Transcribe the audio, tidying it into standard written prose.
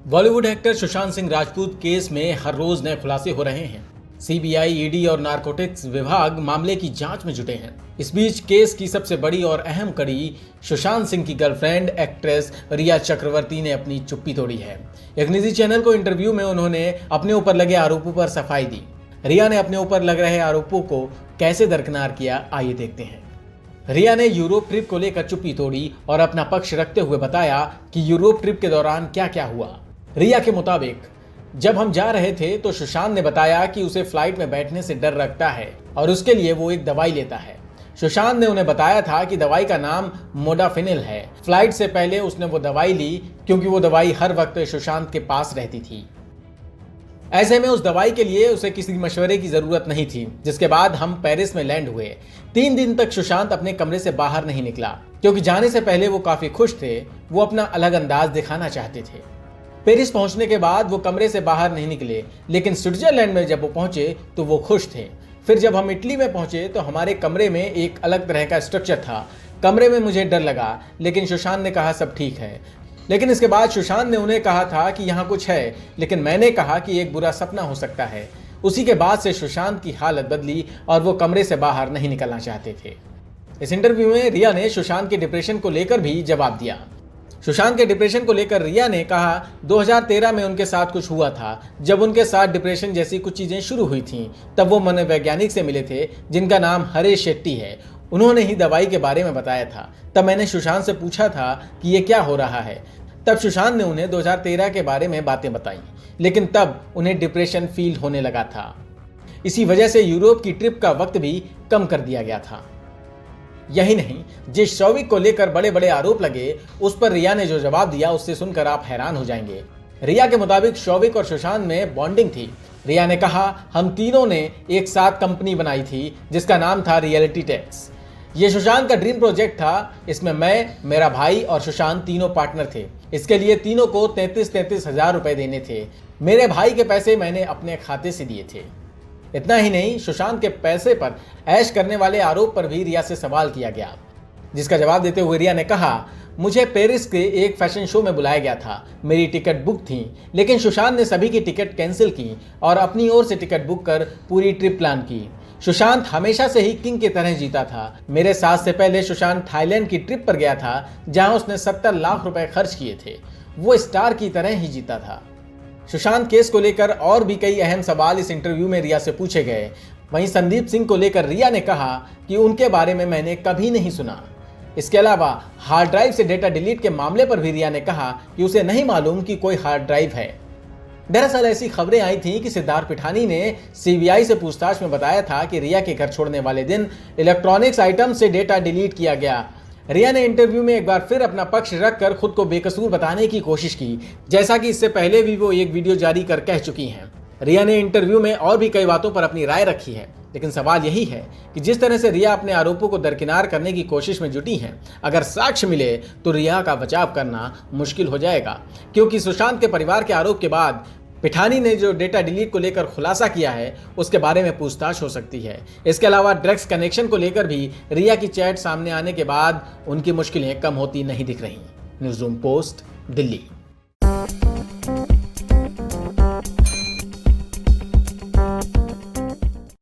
Bollywood actor Sushant Singh Rajput case में हर रोज नए खुलासे हो रहे हैं। सीबीआई, ईडी और नारकोटिक्स विभाग मामले की जांच में जुटे हैं। इस बीच केस की सबसे बड़ी और अहम कड़ी सुशांत सिंह की गर्लफ्रेंड एक्ट्रेस रिया चक्रवर्ती ने अपनी चुप्पी तोड़ी है। एक निजी चैनल को इंटरव्यू में उन्होंने अपने ऊपर लगे आरोपों पर सफाई दी। रिया ने अपने ऊपर लग रहे आरोपों को कैसे दरकिनार किया, आइए देखते हैं। रिया ने यूरोप ट्रिप को लेकर चुप्पी तोड़ी और अपना पक्ष रखते हुए बताया कि यूरोप ट्रिप के दौरान क्या क्या हुआ। रिया के मुताबिक जब हम जा रहे थे तो सुशांत ने बताया कि उसे फ्लाइट में बैठने से डर लगता है और उसके लिए वो एक दवाई लेता है। सुशांत ने उन्हें बताया था कि दवाई का नाम मोडाफिनिल है। फ्लाइट से पहले उसने वो दवाई ली क्योंकि वो दवाई हर वक्त सुशांत के पास रहती थी। ऐसे में उस दवाई के लिए उसे किसी मशवरे की जरूरत नहीं थी। जिसके बाद हम पेरिस में लैंड हुए। 3 दिन तक सुशांत अपने कमरे से बाहर नहीं निकला क्योंकि जाने से पहले वो काफी खुश थे। वो अपना अलग अंदाज दिखाना चाहते थे। पेरिस पहुंचने के बाद वो कमरे से बाहर नहीं निकले, लेकिन स्विट्जरलैंड में जब वो पहुंचे तो वो खुश थे। फिर जब हम इटली में पहुंचे तो हमारे कमरे में एक अलग तरह का स्ट्रक्चर था। कमरे में मुझे डर लगा, लेकिन सुशांत ने कहा सब ठीक है। लेकिन इसके बाद सुशांत ने उन्हें कहा था कि यहाँ कुछ है, लेकिन मैंने कहा कि एक बुरा सपना हो सकता है। उसी के बाद से सुशांत की हालत बदली और वो कमरे से बाहर नहीं निकलना चाहते थे। इस इंटरव्यू में रिया ने सुशांत के डिप्रेशन को लेकर भी जवाब दिया। सुशांत के डिप्रेशन को लेकर रिया ने कहा 2013 में उनके साथ कुछ हुआ था। जब उनके साथ डिप्रेशन जैसी कुछ चीजें शुरू हुई थीं, तब वो मनोवैज्ञानिक से मिले थे जिनका नाम हरीश शेट्टी है। उन्होंने ही दवाई के बारे में बताया था। तब मैंने सुशांत से पूछा था कि ये क्या हो रहा है। तब सुशांत ने उन्हें 2013 के बारे में बातें बताई, लेकिन तब उन्हें डिप्रेशन फील होने लगा था। इसी वजह से यूरोप की ट्रिप का वक्त भी कम कर दिया गया था। यही नहीं, जिस शौविक को लेकर बड़े बड़े आरोप लगे, उस पर रिया ने जो जवाब दिया उससे सुनकर आप हैरान हो जाएंगे। रिया के मुताबिक शौविक और सुशांत में बॉन्डिंग थी। रिया ने कहा हम तीनों ने एक साथ कंपनी बनाई थी जिसका नाम था रियलिटी टैक्स। ये सुशांत का ड्रीम प्रोजेक्ट था। इसमें मैं, मेरा भाई और सुशांत तीनों पार्टनर थे। इसके लिए तीनों को 33 हजार रुपए देने थे। मेरे भाई के पैसे मैंने अपने खाते से दिए थे। इतना ही नहीं, सुशांत के पैसे पर ऐश करने वाले आरोप पर भी रिया से सवाल किया गया, जिसका जवाब देते हुए रिया ने कहा मुझे पेरिस के एक फैशन शो में बुलाया गया था। मेरी टिकट बुक थी, लेकिन सुशांत ने सभी की टिकट कैंसिल की और अपनी ओर से टिकट बुक कर पूरी ट्रिप प्लान की। सुशांत हमेशा से ही किंग की तरह जीता था। मेरे साथ से पहले सुशांत थाईलैंड की ट्रिप पर गया था जहां उसने 70 लाख रुपए खर्च किए थे। वो स्टार की तरह ही जीता था। सुशांत केस को लेकर और भी कई अहम सवाल इस इंटरव्यू में रिया से पूछे गए। वहीं संदीप सिंह को लेकर रिया ने कहा कि उनके बारे में मैंने कभी नहीं सुना। इसके अलावा हार्ड ड्राइव से डेटा डिलीट के मामले पर भी रिया ने कहा कि उसे नहीं मालूम कि कोई हार्ड ड्राइव है। दरअसल ऐसी खबरें आई थीं कि सिद्धार्थ पिठानी ने सीबीआई से पूछताछ में बताया था कि रिया के घर छोड़ने वाले दिन इलेक्ट्रॉनिक्स आइटम से डेटा डिलीट किया गया। रिया ने इंटरव्यू में एक बार फिर अपना पक्ष रखकर खुद को बेकसूर बताने की कोशिश की, जैसा कि इससे पहले भी वो एक वीडियो जारी कर कह चुकी हैं। रिया ने इंटरव्यू में और भी कई बातों पर अपनी राय रखी है, लेकिन सवाल यही है कि जिस तरह से रिया अपने आरोपों को दरकिनार करने की कोशिश में जुटी हैं, अगर साक्ष्य मिले तो रिया का बचाव करना मुश्किल हो जाएगा, क्योंकि सुशांत के परिवार के आरोप के बाद पिठानी ने जो डेटा डिलीट को लेकर खुलासा किया है उसके बारे में पूछताछ हो सकती है। इसके अलावा ड्रग्स कनेक्शन को लेकर भी रिया की चैट सामने आने के बाद उनकी मुश्किलें कम होती नहीं दिख रही। Newsroom post, Delhi.